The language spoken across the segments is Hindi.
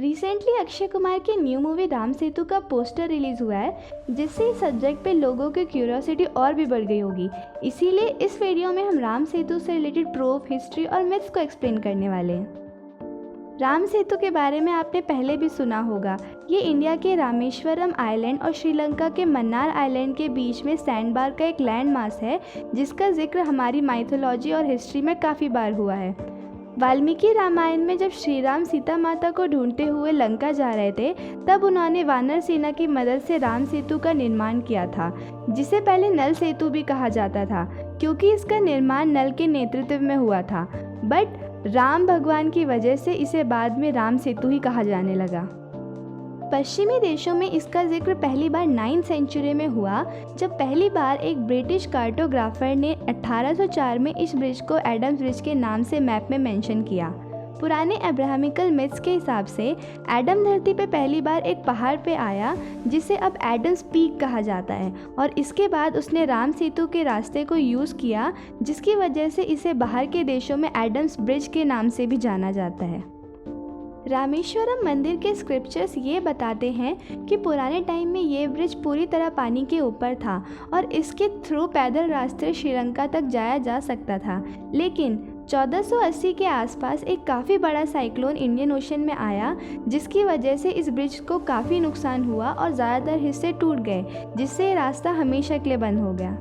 रिसेंटली अक्षय कुमार की न्यू मूवी राम सेतु का पोस्टर रिलीज़ हुआ है, जिससे इस सब्जेक्ट पे लोगों की क्यूरियोसिटी और भी बढ़ गई होगी। इसीलिए इस वीडियो में हम राम सेतु से रिलेटेड प्रूफ, हिस्ट्री और मिथ्स को एक्सप्लेन करने वाले हैं। राम सेतु के बारे में आपने पहले भी सुना होगा। ये इंडिया के रामेश्वरम आइलैंड और श्रीलंका के मन्नार आइलैंड के बीच में सैंडबार का एक लैंड मास है, जिसका जिक्र हमारी माइथोलॉजी और हिस्ट्री में काफ़ी बार हुआ है। वाल्मीकि रामायण में जब श्री राम सीता माता को ढूंढते हुए लंका जा रहे थे, तब उन्होंने वानर सेना की मदद से राम सेतु का निर्माण किया था, जिसे पहले नल सेतु भी कहा जाता था, क्योंकि इसका निर्माण नल के नेतृत्व में हुआ था। बट राम भगवान की वजह से इसे बाद में राम सेतु ही कहा जाने लगा। पश्चिमी देशों में इसका जिक्र पहली बार 9th सेंचुरी में हुआ, जब पहली बार एक ब्रिटिश कार्टोग्राफर ने 1804 में इस ब्रिज को एडम्स ब्रिज के नाम से मैप में मेंशन किया। पुराने अब्राहमिकल मिथ्स के हिसाब से एडम धरती पे पहली बार एक पहाड़ पे आया, जिसे अब एडम्स पीक कहा जाता है, और इसके बाद उसने राम सेतु के रास्ते को यूज़ किया, जिसकी वजह से इसे बाहर के देशों में एडम्स ब्रिज के नाम से भी जाना जाता है। रामेश्वरम मंदिर के स्क्रिप्चर्स ये बताते हैं कि पुराने टाइम में ये ब्रिज पूरी तरह पानी के ऊपर था और इसके थ्रू पैदल रास्ते श्रीलंका तक जाया जा सकता था। लेकिन 1480 के आसपास एक काफ़ी बड़ा साइक्लोन इंडियन ओशन में आया, जिसकी वजह से इस ब्रिज को काफ़ी नुकसान हुआ और ज़्यादातर हिस्से टूट गए, जिससे ये रास्ता हमेशा के लिए बंद हो गया।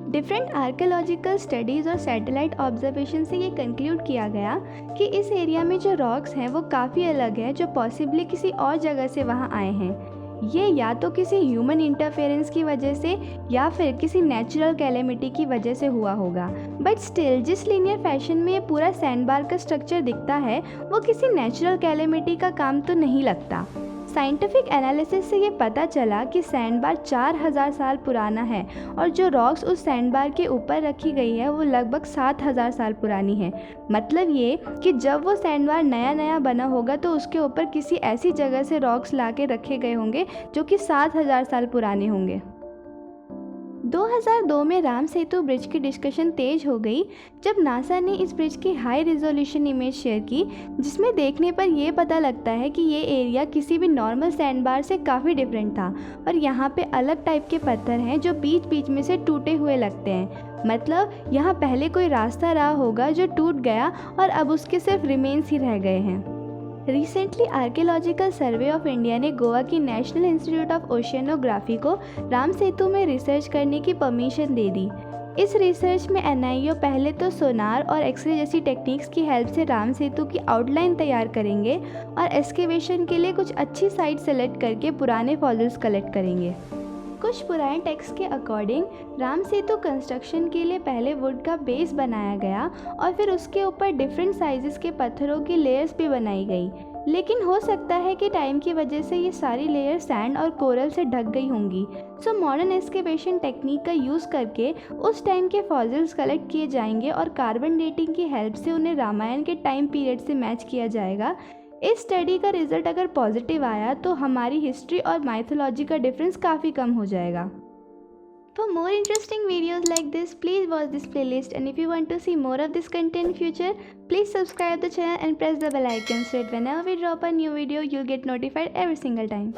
डिफरेंट आर्कियोलॉजिकल स्टडीज़ और सैटेलाइट ऑब्जर्वेशन से ये कंक्लूड किया गया कि इस एरिया में जो रॉक्स हैं वो काफ़ी अलग है, जो पॉसिबली किसी और जगह से वहाँ आए हैं। ये या तो किसी ह्यूमन इंटरफेरेंस की वजह से या फिर किसी नेचुरल कैलेमिटी की वजह से हुआ होगा। बट स्टिल जिस लीनियर फैशन में ये पूरा सैंडबार का स्ट्रक्चर दिखता है, वो किसी नेचुरल कैलेमिटी का काम तो नहीं लगता। साइंटिफिक एनालिसिस से ये पता चला कि सैंडबार 4000 साल पुराना है, और जो रॉक्स उस सैंडबार के ऊपर रखी गई है वो लगभग 7000 साल पुरानी है। मतलब ये कि जब वो सैंडबार नया बना होगा तो उसके ऊपर किसी ऐसी जगह से रॉक्स ला के रखे गए होंगे जो कि 7000 साल पुराने होंगे। 2002 में राम सेतु ब्रिज की डिस्कशन तेज हो गई, जब नासा ने इस ब्रिज की हाई रिजोल्यूशन इमेज शेयर की, जिसमें देखने पर यह पता लगता है कि ये एरिया किसी भी नॉर्मल सैंडबार से काफ़ी डिफरेंट था, और यहाँ पे अलग टाइप के पत्थर हैं जो बीच बीच में से टूटे हुए लगते हैं। मतलब यहाँ पहले कोई रास्ता रहा होगा जो टूट गया और अब उसके सिर्फ रिमेन्स ही रह गए हैं। Recently archaeological survey of India ने गोवा की नेशनल इंस्टीट्यूट ऑफ ओशियनोग्राफी को राम सेतु में रिसर्च करने की परमिशन दे दी। इस रिसर्च में NIO पहले तो सोनार और एक्सरे जैसी टेक्निक्स की हेल्प से राम सेतु की आउटलाइन तैयार करेंगे और एक्सकेवेशन के लिए कुछ अच्छी साइट सेलेक्ट करके पुराने फॉसिल्स कलेक्ट करेंगे। कुछ पुराने टेक्स्ट के अकॉर्डिंग राम सेतु कंस्ट्रक्शन के लिए पहले वुड का बेस बनाया गया और फिर उसके ऊपर डिफरेंट साइजेस के पत्थरों की लेयर्स भी बनाई गई। लेकिन हो सकता है कि टाइम की वजह से ये सारी लेयर सैंड और कोरल से ढक गई होंगी। सो मॉडर्न एक्सकेवेशन टेक्निक का यूज़ करके उस टाइम के फॉसिल्स कलेक्ट किए जाएंगे और कार्बन डेटिंग की हेल्प से उन्हें रामायण के टाइम पीरियड से मैच किया जाएगा। इस स्टडी का रिजल्ट अगर पॉजिटिव आया तो हमारी हिस्ट्री और माइथोलॉजी का डिफरेंस काफ़ी कम हो जाएगा। For more interesting videos like this, please watch this playlist, and if you want to see more of this content in future, please subscribe the channel and press the bell icon so that whenever we drop a new video, you'll get notified every single time.